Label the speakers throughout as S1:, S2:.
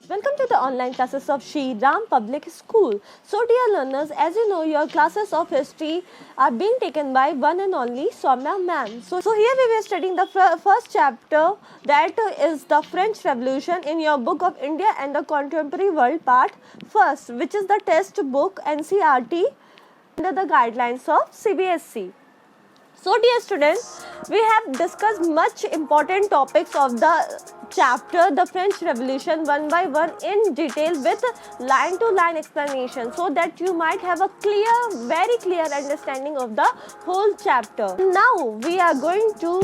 S1: Welcome to the online classes of Shri Ram Public School. So dear learners, as you know, your classes of history are being taken by one and only Soumya ma'am. So here we were studying the first chapter, that is the French Revolution in your book of India and the Contemporary World part first, which is the test book NCERT under the guidelines of CBSE. So dear students, we have discussed much important topics of the chapter the French Revolution one by one in detail with line to line explanation, so that you might have a very clear understanding of the whole chapter. Now we are going to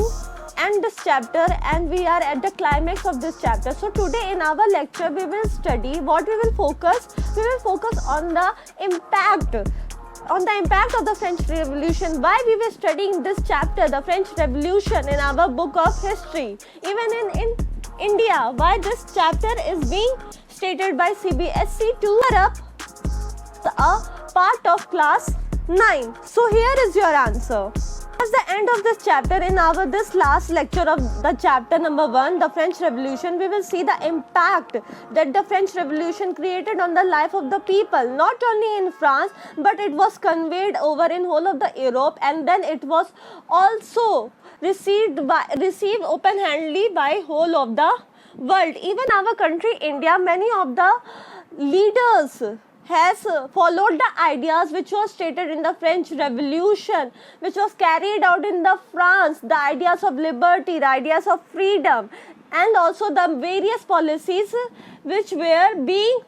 S1: end this chapter and we are at the climax of this chapter. So today in our lecture we will study what we will focus. We will focus on the impact of the French Revolution. Why we were studying this chapter, the French Revolution, in our book of history, even in India, why this chapter is being stated by CBSE to up a part of class 9. So here is your answer. As the end of this chapter, in this last lecture of the chapter number 1, the French Revolution, we will see the impact that the French Revolution created on the life of the people, not only in France, but it was conveyed over in whole of the Europe, and then it was also received open-handedly by whole of the world. Even our country India, many of the leaders has followed the ideas which was stated in the French Revolution, which was carried out in the France, the ideas of liberty, the ideas of freedom, and also the various policies which were being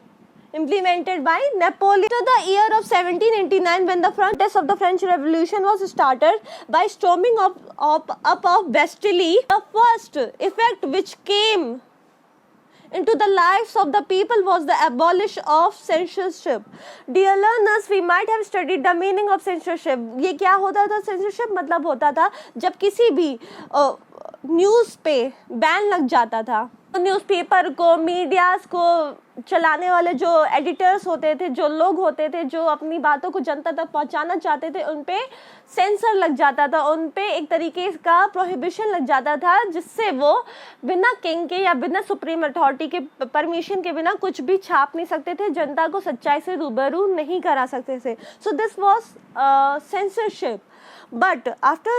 S1: implemented by Napoleon. To the year of 1789, when the front test of the French Revolution was started by storming up of Bastille, the first effect which came into the lives of the people was the abolition of censorship. Dear learners, we might have studied the meaning of censorship. ये क्या होता था? censorship मतलब होता था जब किसी भी न्यूज़ पे बैन लग जाता था, न्यूज़पेपर को, मीडियाज़ को चलाने वाले जो एडिटर्स होते थे, जो लोग होते थे, जो अपनी बातों को जनता तक पहुंचाना चाहते थे, उन पे सेंसर लग जाता था, उन पे एक तरीके का प्रोहिबिशन लग जाता था, जिससे वो बिना किंग के या बिना सुप्रीम अथॉरिटी के परमिशन के बिना कुछ भी छाप नहीं सकते थे, जनता को सच्चाई से रूबरू नहीं करा सकते थे. So this was censorship. But after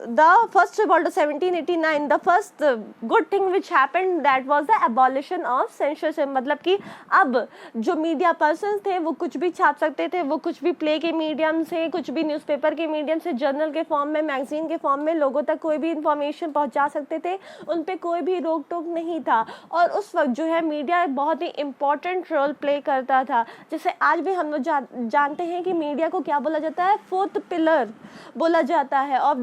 S1: the first revolt of 1789, the first good thing which happened, that was the abolition of censorship. मतलब कि अब जो मीडिया पर्सन थे वो कुछ भी छाप सकते थे, वो कुछ भी प्ले के मीडियम से, कुछ भी न्यूज़पेपर के मीडियम से, जर्नल के फॉर्म में, मैगजीन के फॉर्म में लोगों तक कोई भी इंफॉर्मेशन पहुंचा सकते थे, उन पे कोई भी रोक टोक नहीं था. और उस वक्त जो है मीडिया बहुत ही इम्पोर्टेंट रोल प्ले करता था. जैसे आज भी हम लोग जानते हैं कि मीडिया को क्या बोला जाता है, फोर्थ पिलर बोला जाता है of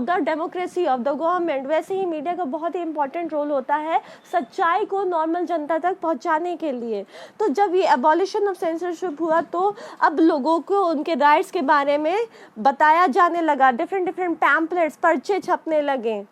S1: the democracy, of the government. वैसे ही मीडिया का बहुत ही इंपॉर्टेंट रोल होता है सच्चाई को नॉर्मल जनता तक पहुंचाने के लिए. तो जब ये एबॉलिशन ऑफ सेंसरशिप हुआ, तो अब लोगों को उनके राइट्स के बारे में बताया जाने लगा. डिफरेंट पैम्पलेट्स, पर्चे छपने लगे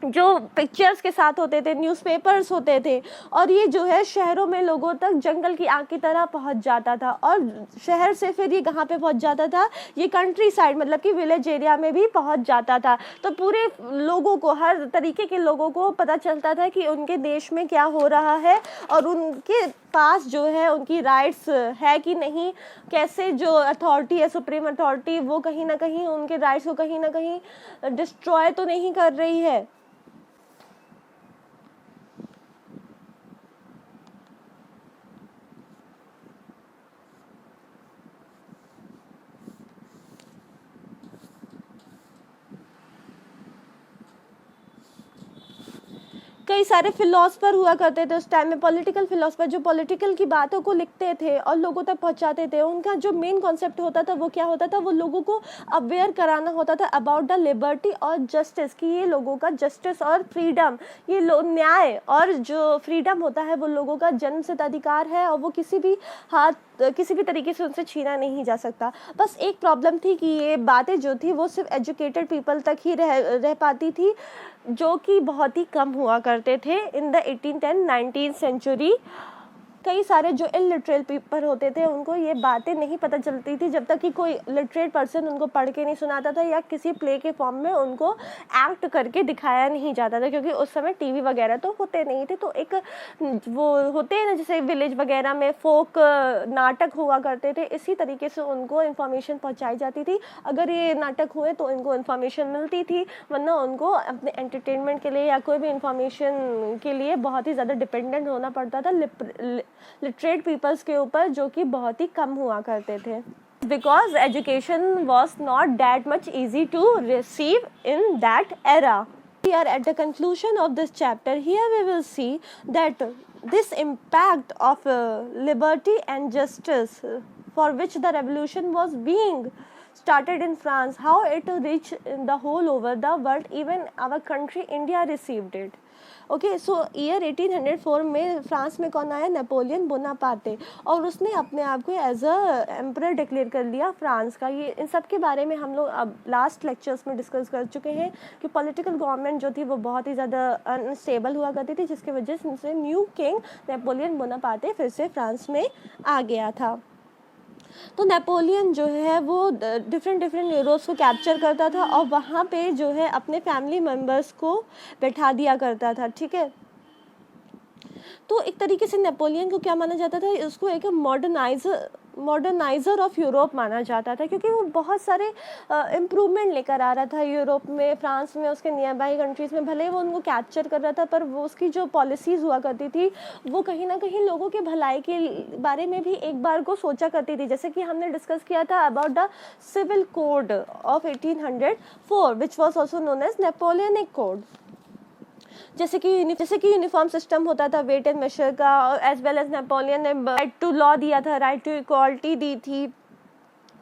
S1: जो पिक्चर्स के साथ होते थे, न्यूज़पेपर्स होते थे, और ये जो है शहरों में लोगों तक जंगल की आग की तरह पहुंच जाता था. और शहर से फिर ये कहाँ पे पहुंच जाता था, ये कंट्री साइड मतलब कि विलेज एरिया में भी पहुंच जाता था. तो पूरे लोगों को, हर तरीके के लोगों को पता चलता था कि उनके देश में क्या हो रहा है और उनके पास जो है उनकी राइट्स है कि नहीं, कैसे जो अथॉरिटी है, सुप्रीम अथॉरिटी, वो कहीं ना कहीं उनके राइट्स को कहीं ना कहीं डिस्ट्रॉय तो नहीं कर रही है. कई सारे फिलोसफर हुआ करते थे उस टाइम में, पॉलिटिकल फिलोसफर, जो पॉलिटिकल की बातों को लिखते थे और लोगों तक पहुंचाते थे. उनका जो मेन कॉन्सेप्ट होता था वो क्या होता था, वो लोगों को अवेयर कराना होता था अबाउट द लिबर्टी और जस्टिस, कि ये लोगों का जस्टिस और फ्रीडम, ये न्याय और जो फ्रीडम होता है वो लोगों का जन्मसिद्ध अधिकार है और वो किसी भी तरीके से उनसे छीना नहीं जा सकता. बस एक प्रॉब्लम थी कि ये बातें जो थी वो सिर्फ एजुकेटेड पीपल तक ही रह पाती थी, जो कि बहुत ही कम हुआ करते थे in the 18th and 19th century. कई सारे जो इलिटरेट पीपल होते थे उनको ये बातें नहीं पता चलती थी जब तक कि कोई लिटरेट पर्सन उनको पढ़ के नहीं सुनाता था या किसी प्ले के फॉर्म में उनको एक्ट करके दिखाया नहीं जाता था, क्योंकि उस समय टीवी वगैरह तो होते नहीं थे। तो एक वो होते हैं ना जैसे विलेज वगैरह में फोक नाटक हुआ करते थे, इसी तरीके से उनको इन्फॉर्मेशन पहुंचाई जाती थी। अगर ये नाटक हुए तो उनको इन्फॉर्मेशन मिलती थी, वरना उनको अपने एंटरटेनमेंट के लिए या कोई भी इन्फॉर्मेशन के लिए बहुत ही ज़्यादा डिपेंडेंट होना पड़ता था लिटरेट पीपल्स के ऊपर, जो कि बहुत ही कम हुआ करते थे। Because education was not that much easy to receive in that era. Here at the conclusion of this chapter, here we will see that this impact of liberty and justice for which the revolution was being started in France, how it reached in the whole over the world, even our country India received it. Okay, so year 1804 में France में कौन आया? Napoleon Bonaparte, और उसने अपने आप को as a emperor declare कर लिया फ्रांस का। ये इन सब के बारे में हम लोग अब लास्ट लेक्चर्स में डिस्कस कर चुके हैं कि पॉलिटिकल गवर्नमेंट जो थी वो बहुत ही ज़्यादा अनस्टेबल हुआ करती थी, जिसकी वजह से न्यू किंग नेपोलियन बोनापार्टे फिर से फ्रांस में आ गया था। तो नेपोलियन जो है वो डिफरेंट यूरोप्स को कैप्चर करता था और वहाँ पे जो है अपने फैमिली मेम्बर्स को बैठा दिया करता था, ठीक है। तो एक तरीके से नेपोलियन को क्या माना जाता था? उसको एक मॉडर्नाइज़र ऑफ यूरोप माना जाता था, क्योंकि वो बहुत सारे इम्प्रूवमेंट लेकर आ रहा था यूरोप में, फ्रांस में, उसके नियर बाई कंट्रीज़ में। भले वो उनको कैप्चर कर रहा था, पर वो उसकी जो पॉलिसीज़ हुआ करती थी वो कहीं ना कहीं लोगों के भलाई के बारे में भी एक बार को सोचा करती थी। जैसे कि हमने डिस्कस किया था about the civil code of 1804 which was also known as Napoleonic code. जैसे कि यूनिफॉर्म सिस्टम होता था वेट एंड मेजर का, एज वेल एज नेपोलियन ने राइट टू लॉ दिया था, राइट टू इक्वालिटी दी थी,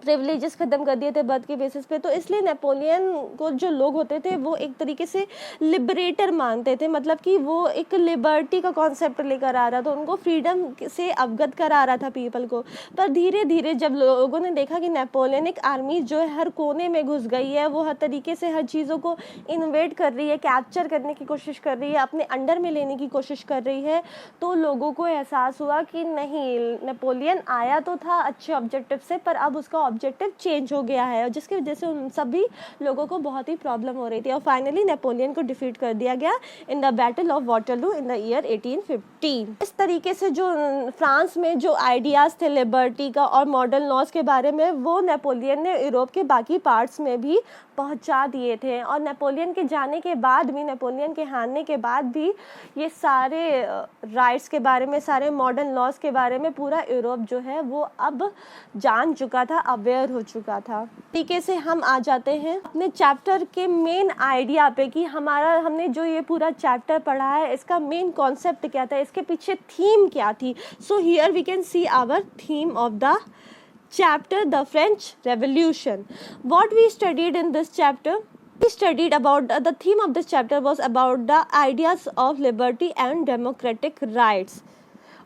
S1: प्रिविलेजेस ख़त्म कर दिए थे बर्थ के बेसिस पे। तो इसलिए नेपोलियन को जो लोग होते थे वो एक तरीके से लिबरेटर मानते थे, मतलब कि वो एक लिबर्टी का कॉन्सेप्ट लेकर आ रहा था, उनको फ्रीडम से अवगत करा रहा था पीपल को। पर धीरे धीरे जब लोगों ने देखा कि नेपोलियनिक आर्मी जो है हर कोने में घुस गई है, वो हर तरीके से हर चीज़ों को इन्वेड कर रही है, कैप्चर करने की कोशिश कर रही है, अपने अंडर में लेने की कोशिश कर रही है, तो लोगों को एहसास हुआ कि नहीं, नेपोलियन आया तो था अच्छे ऑब्जेक्टिव से, पर अब उसका ऑब्जेक्टिव चेंज हो गया है, और जिसकी वजह से उन सभी लोगों को बहुत ही प्रॉब्लम हो रही थी। और फाइनली नेपोलियन को डिफीट कर दिया गया in the battle of Waterloo in the year 1815। इस तरीके से जो फ्रांस में जो आइडियाज़ थे लिबर्टी का और मॉडर्न लॉज के बारे में, वो नेपोलियन ने यूरोप के बाकी पार्ट्स में भी पहुंचा दिए थे। और नेपोलियन के जाने के बाद भी, नेपोलियन के हारने के बाद भी, ये सारे राइट्स के बारे में, सारे मॉडर्न लॉज के बारे में पूरा यूरोप जो है वो अब जान चुका था, अवेयर हो चुका था। तरीके से हम आ जाते हैं अपने चैप्टर के मेन आइडिया पे कि हमने जो ये पूरा चैप्टर पढ़ा है इसका मेन कॉन्सेप्ट क्या था, इसके पीछे थीम क्या थी। So here we can see our theme of the chapter, the French Revolution. What we studied in this chapter, we studied about the theme of this chapter was about the ideas of liberty and democratic rights.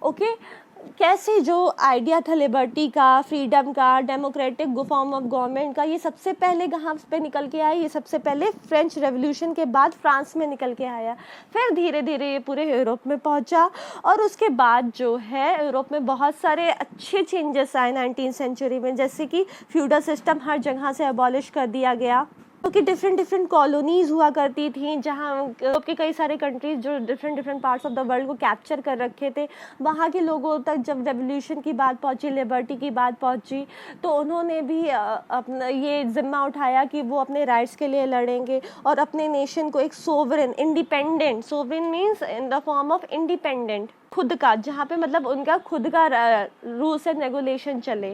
S1: Okay, कैसे जो idea था liberty का, freedom का, democratic form of government का, ये सबसे पहले कहाँ पे निकल के आया? ये सबसे पहले फ्रेंच रेवोल्यूशन के बाद फ्रांस में निकल के आया, फिर धीरे धीरे ये पूरे यूरोप में पहुंचा, और उसके बाद जो है यूरोप में बहुत सारे अच्छे चेंजेस आए 19वीं सेंचुरी में, जैसे कि फ्यूडल सिस्टम हर जगह से अबॉलिश कर दिया गया, क्योंकि डिफरेंट कॉलोनीज़ हुआ करती थी, जहाँ यूरोप के कई सारे कंट्रीज जो different parts of the world को कैप्चर कर रखे थे, वहाँ के लोगों तक जब रेवोल्यूशन की बात पहुँची, लिबर्टी की बात पहुँची, तो उन्होंने भी अपना ये जिम्मा उठाया कि वो अपने राइट्स के लिए लड़ेंगे और अपने नेशन को एक sovereign, independent, sovereign means in the form of independent, खुद का, जहाँ पे मतलब उनका खुद का रूल्स एंड रेगुलेशन चले,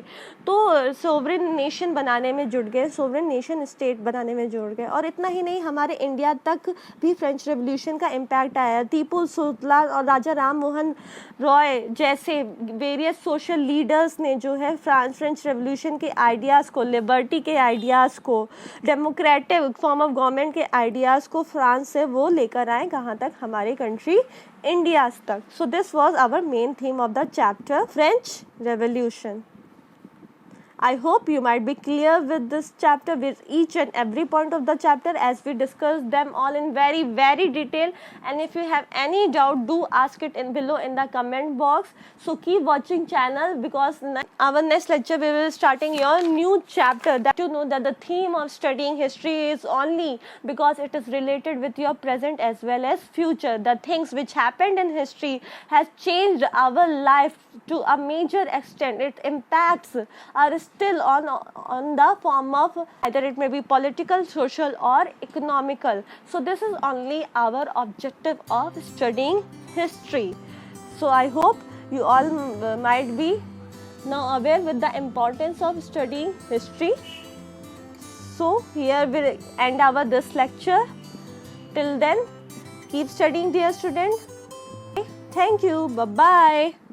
S1: तो सोवरेन नेशन बनाने में जुट गए, सोवरेन नेशन स्टेट बनाने में जुट गए। और इतना ही नहीं, हमारे इंडिया तक भी फ्रेंच रेवोल्यूशन का इम्पैक्ट आया। टीपू सुल्तान और राजा राम मोहन रॉय जैसे वेरियस सोशल लीडर्स ने जो है फ्रेंच रेवोल्यूशन के आइडियाज़ को, लिबर्टी के आइडियाज़ को, डेमोक्रेटिक फॉर्म ऑफ गवर्नमेंट के आइडियाज़ को फ्रांस से वो लेकर आए कहाँ तक? हमारे कंट्री इंडिया तक। So this was our main theme of the chapter, French Revolution. I hope you might be clear with this chapter, with each and every point of the chapter, as we discussed them all in very detail. And if you have any doubt, do ask it in below in the comment box. So keep watching channel, because our next lecture we will starting your new chapter. That you know that the theme of studying history is only because it is related with your present as well as future. The things which happened in history has changed our life to a major extent. It impacts are still on the form of either it may be political, social or economical. So this is only our objective of studying history. So I hope you all might be now aware with the importance of studying history. So here we end our this lecture. Till then, keep studying, dear student. Thank you. Bye bye.